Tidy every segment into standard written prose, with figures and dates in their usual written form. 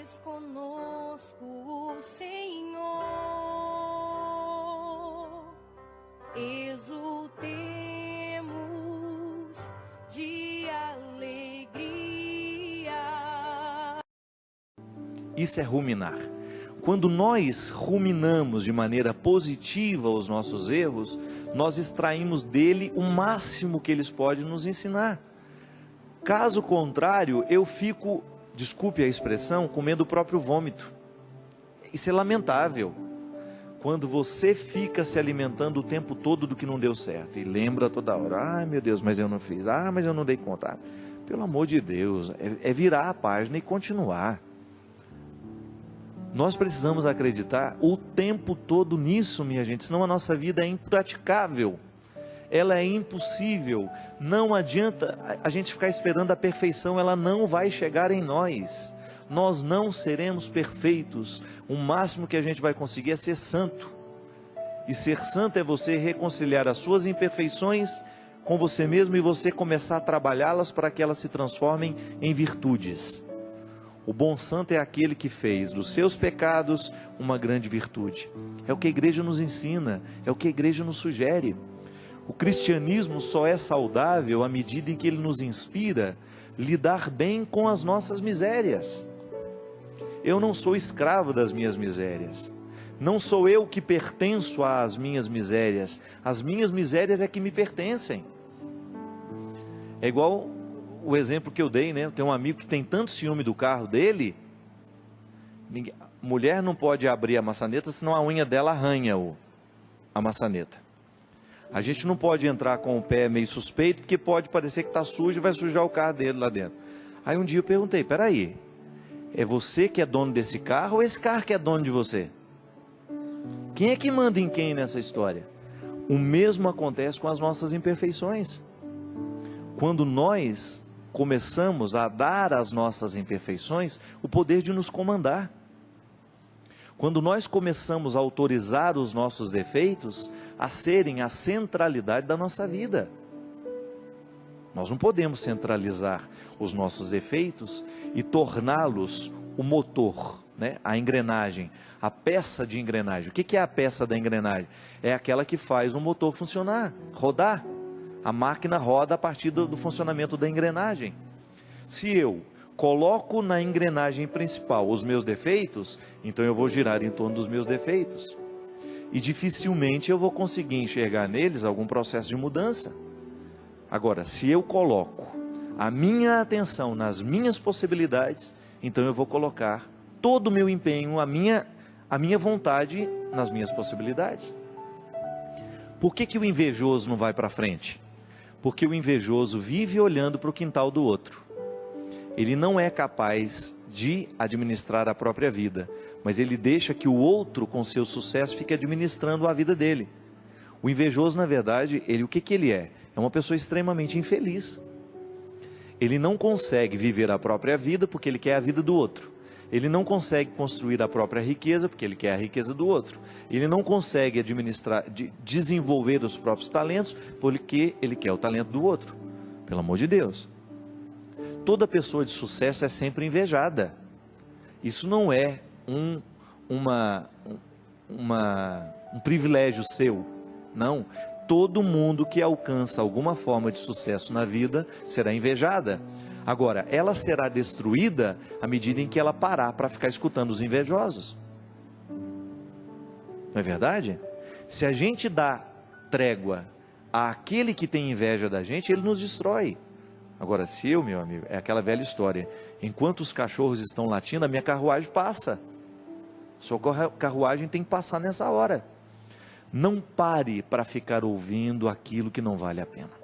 és conosco, Senhor, exultemos de alegria. Isso é ruminar. Quando nós ruminamos de maneira positiva os nossos erros, nós extraímos dele o máximo que eles podem nos ensinar. Caso contrário, eu fico, desculpe a expressão, comendo o próprio vômito. Isso é lamentável. Quando você fica se alimentando o tempo todo do que não deu certo e lembra toda hora, ai meu Deus, mas eu não fiz, mas eu não dei conta. Pelo amor de Deus, é virar a página e continuar. Nós precisamos acreditar o tempo todo nisso, minha gente, senão a nossa vida é impraticável. Ela é impossível. Não adianta a gente ficar esperando a perfeição, ela não vai chegar em nós. Nós não seremos perfeitos. O máximo que a gente vai conseguir é ser santo. E ser santo é você reconciliar as suas imperfeições com você mesmo e você começar a trabalhá-las para que elas se transformem em virtudes. O bom santo é aquele que fez dos seus pecados uma grande virtude. É o que a igreja nos ensina, é o que a igreja nos sugere. O cristianismo só é saudável à medida em que ele nos inspira a lidar bem com as nossas misérias. Eu não sou escravo das minhas misérias. Não sou eu que pertenço às minhas misérias. As minhas misérias é que me pertencem. É igual o exemplo que eu dei, né? Eu tenho um amigo que tem tanto ciúme do carro dele, mulher não pode abrir a maçaneta, senão a unha dela arranha a maçaneta. A gente não pode entrar com o pé meio suspeito, porque pode parecer que está sujo e vai sujar o carro dele lá dentro. Aí um dia eu perguntei, peraí, é você que é dono desse carro ou esse carro que é dono de você? Quem é que manda em quem nessa história? O mesmo acontece com as nossas imperfeições. Quando nós começamos a dar às nossas imperfeições o poder de nos comandar. Quando nós começamos a autorizar os nossos defeitos a serem a centralidade da nossa vida. Nós não podemos centralizar os nossos defeitos e torná-los o motor, né? A engrenagem, a peça de engrenagem. O que é a peça da engrenagem? É aquela que faz o motor funcionar, rodar. A máquina roda a partir do funcionamento da engrenagem. Se eu coloco na engrenagem principal os meus defeitos, então eu vou girar em torno dos meus defeitos. E dificilmente eu vou conseguir enxergar neles algum processo de mudança. Agora, se eu coloco a minha atenção nas minhas possibilidades, então eu vou colocar todo o meu empenho, a minha vontade nas minhas possibilidades. Por que o invejoso não vai para frente? Porque o invejoso vive olhando para o quintal do outro. Ele não é capaz de administrar a própria vida, mas ele deixa que o outro, com seu sucesso, fique administrando a vida dele. O invejoso, na verdade, o que ele é? É uma pessoa extremamente infeliz. Ele não consegue viver a própria vida porque ele quer a vida do outro. Ele não consegue construir a própria riqueza porque ele quer a riqueza do outro. Ele não consegue administrar, desenvolver os próprios talentos porque ele quer o talento do outro. Pelo amor de Deus. Toda pessoa de sucesso é sempre invejada. Isso não é um privilégio seu. Não. Todo mundo que alcança alguma forma de sucesso na vida será invejada. Agora, ela será destruída à medida em que ela parar para ficar escutando os invejosos. Não é verdade? Se a gente dá trégua àquele que tem inveja da gente, ele nos destrói. Agora, se eu, meu amigo, é aquela velha história, enquanto os cachorros estão latindo, a minha carruagem passa. Sua carruagem tem que passar nessa hora. Não pare para ficar ouvindo aquilo que não vale a pena.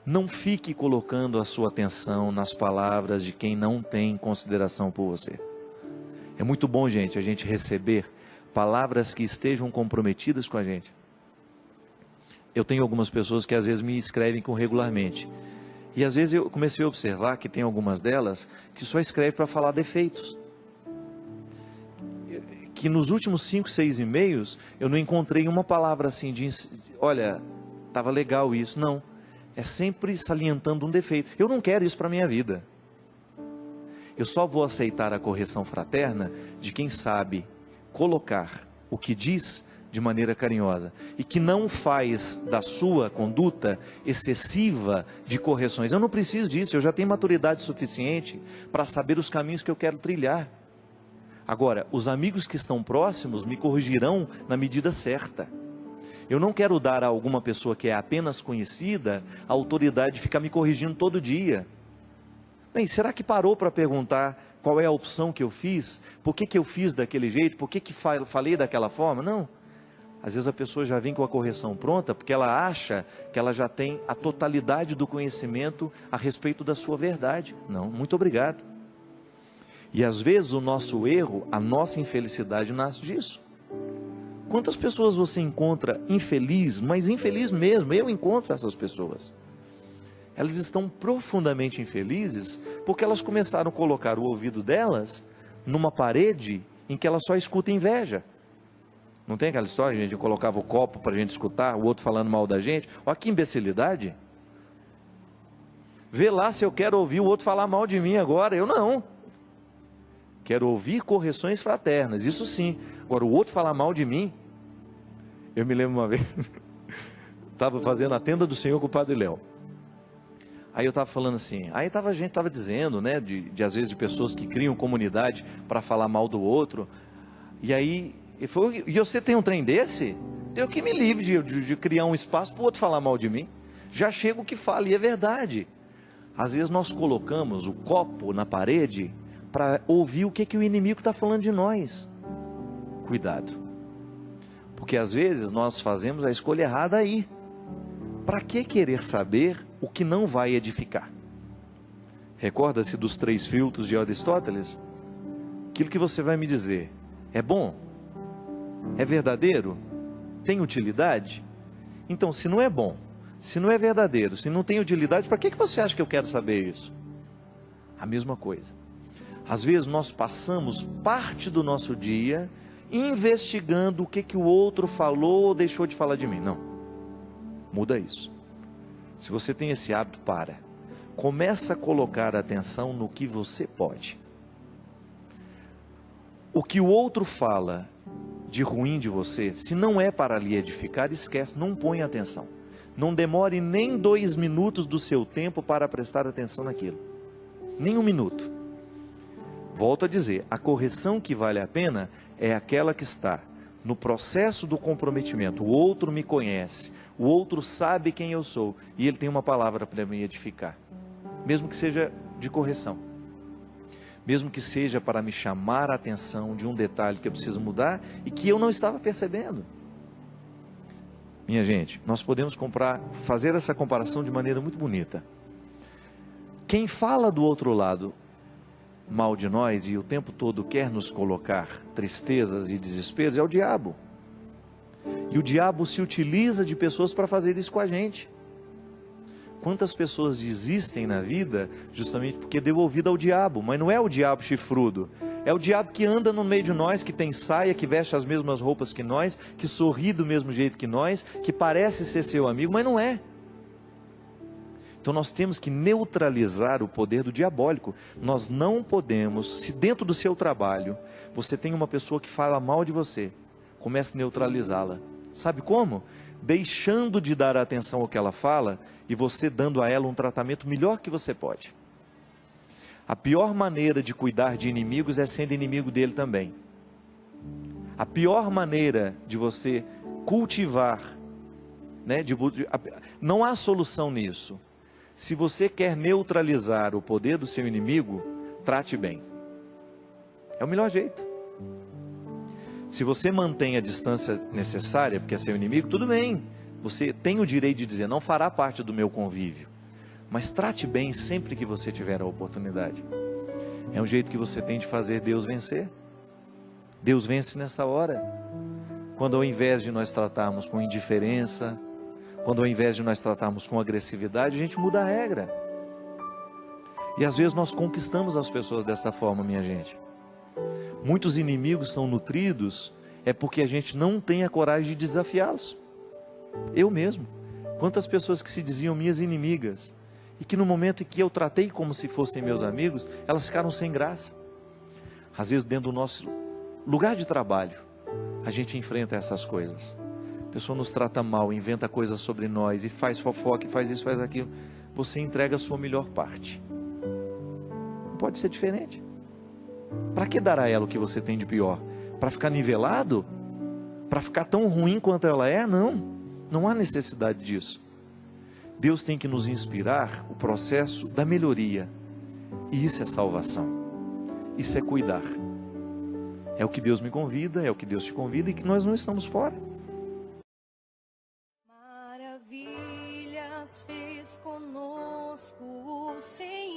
Não fique colocando a sua atenção nas palavras de quem não tem consideração por você. É muito bom, gente, a gente receber palavras que estejam comprometidas com a gente. Eu tenho algumas pessoas que às vezes me escrevem regularmente. E às vezes eu comecei a observar que tem algumas delas que só escrevem para falar defeitos. Que nos últimos 5, 6 e-mails eu não encontrei uma palavra assim de, olha, estava legal isso. Não. É sempre salientando um defeito. Eu não quero isso para a minha vida. Eu só vou aceitar a correção fraterna de quem sabe colocar o que diz de maneira carinhosa e que não faz da sua conduta excessiva de correções. Eu não preciso disso, eu já tenho maturidade suficiente para saber os caminhos que eu quero trilhar. Agora, os amigos que estão próximos me corrigirão na medida certa. Eu não quero dar a alguma pessoa que é apenas conhecida a autoridade de ficar me corrigindo todo dia. Bem, será que parou para perguntar qual é a opção que eu fiz? Por que eu fiz daquele jeito? Por que falei daquela forma? Não. Às vezes a pessoa já vem com a correção pronta porque ela acha que ela já tem a totalidade do conhecimento a respeito da sua verdade. Não, muito obrigado. E às vezes o nosso erro, a nossa infelicidade nasce disso. Quantas pessoas você encontra infeliz, mas infeliz mesmo? Eu encontro essas pessoas. Elas estão profundamente infelizes porque elas começaram a colocar o ouvido delas numa parede em que ela só escuta inveja. Não tem aquela história, a gente colocava o copo para a gente escutar, o outro falando mal da gente? Olha que imbecilidade. Vê lá se eu quero ouvir o outro falar mal de mim agora. Eu não. Quero ouvir correções fraternas, isso sim. Agora o outro falar mal de mim. Eu me lembro uma vez, estava fazendo a tenda do Senhor com o Padre Léo. Aí eu estava falando assim, a gente estava dizendo, né, às vezes de pessoas que criam comunidade para falar mal do outro. E aí, ele falou, e você tem um trem desse? Eu que me livre de criar um espaço para o outro falar mal de mim. Já chego que fala, e é verdade. Às vezes nós colocamos o copo na parede para ouvir o que o inimigo está falando de nós. Cuidado. Porque às vezes nós fazemos a escolha errada aí. Para que querer saber o que não vai edificar? Recorda-se dos 3 filtros de Aristóteles? Aquilo que você vai me dizer é bom? É verdadeiro? Tem utilidade? Então, se não é bom, se não é verdadeiro, se não tem utilidade, para que você acha que eu quero saber isso? A mesma coisa. Às vezes nós passamos parte do nosso dia investigando o que o outro falou ou deixou de falar de mim. Não. Muda isso. Se você tem esse hábito, começa a colocar atenção no que você pode. O que o outro fala de ruim de você, se não é para lhe edificar, esquece, não põe atenção. Não demore nem 2 minutos do seu tempo para prestar atenção naquilo. Nem 1 minuto. Volto a dizer, a correção que vale a pena é aquela que está no processo do comprometimento. O outro me conhece, o outro sabe quem eu sou e ele tem uma palavra para me edificar. Mesmo que seja de correção. Mesmo que seja para me chamar a atenção de um detalhe que eu preciso mudar e que eu não estava percebendo. Minha gente, nós podemos fazer essa comparação de maneira muito bonita. Quem fala do outro lado mal de nós e o tempo todo quer nos colocar tristezas e desesperos é o diabo. E o diabo se utiliza de pessoas para fazer isso com a gente. Quantas pessoas desistem na vida justamente porque deu ouvido ao diabo, mas não é o diabo chifrudo, é o diabo que anda no meio de nós, que tem saia, que veste as mesmas roupas que nós, que sorri do mesmo jeito que nós, que parece ser seu amigo, mas não é. Então nós temos que neutralizar o poder do diabólico. Nós não podemos, se dentro do seu trabalho você tem uma pessoa que fala mal de você, comece a neutralizá-la. Sabe como? Deixando de dar atenção ao que ela fala e você dando a ela um tratamento melhor que você pode. A pior maneira de cuidar de inimigos é sendo inimigo dele também. A pior maneira de você cultivar, não há solução nisso. Se você quer neutralizar o poder do seu inimigo, trate bem. É o melhor jeito. Se você mantém a distância necessária, porque é seu inimigo, tudo bem. Você tem o direito de dizer, não fará parte do meu convívio. Mas trate bem sempre que você tiver a oportunidade. É um jeito que você tem de fazer Deus vencer. Deus vence nessa hora. Quando ao invés de nós tratarmos com indiferença, quando ao invés de nós tratarmos com agressividade, a gente muda a regra. E às vezes nós conquistamos as pessoas dessa forma, minha gente. Muitos inimigos são nutridos, é porque a gente não tem a coragem de desafiá-los. Eu mesmo. Quantas pessoas que se diziam minhas inimigas, e que no momento em que eu tratei como se fossem meus amigos, elas ficaram sem graça. Às vezes dentro do nosso lugar de trabalho, a gente enfrenta essas coisas. A pessoa nos trata mal, inventa coisas sobre nós e faz fofoca, e faz isso, faz aquilo. Você entrega a sua melhor parte. Não pode ser diferente. Para que dar a ela o que você tem de pior? Para ficar nivelado? Para ficar tão ruim quanto ela é? Não. Não há necessidade disso. Deus tem que nos inspirar o processo da melhoria. E isso é salvação. Isso é cuidar. É o que Deus me convida, é o que Deus te convida, e que nós não estamos fora. Maravilhas fez conosco o Senhor.